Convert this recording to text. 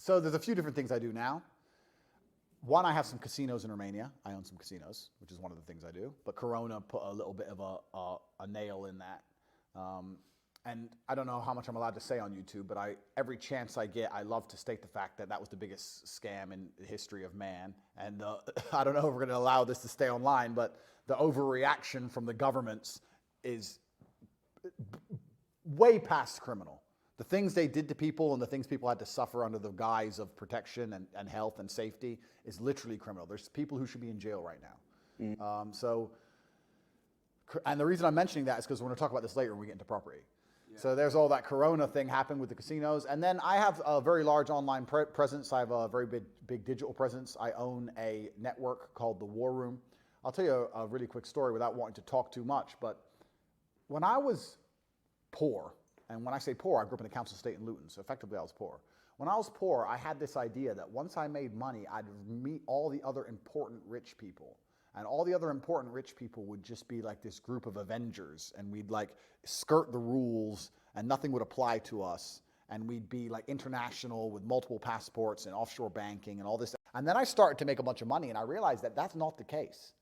So there's a few different things I do now. One, I have some casinos in Romania. I own some casinos, which is one of the things I do. But Corona put a little bit of a nail in that. And I don't know how much I'm allowed to say on YouTube, but every chance I get, I love to state the fact that that was the biggest scam in the history of man. And I don't know if we're going to allow this to stay online, but the overreaction from the governments is way past criminal. The things they did to people and the things people had to suffer under the guise of protection and health and safety is literally criminal. There's people who should be in jail right now. And the reason I'm mentioning that is because we're going to talk about this later when we get into property. Yeah. So there's all that Corona thing happened with the casinos. And then I have a very large online presence. I have a very big digital presence. I own a network called The War Room. I'll tell you a really quick story without wanting to talk too much. But when I was poor, and when I say poor, I grew up in the council estate in Luton, so effectively I was poor. When I was poor, I had this idea that once I made money, I'd meet all the other important rich people. And all the other important rich people would just be like this group of Avengers, and we'd like skirt the rules, and nothing would apply to us. And we'd be like international with multiple passports and offshore banking and all this. And then I started to make a bunch of money, and I realized that that's not the case.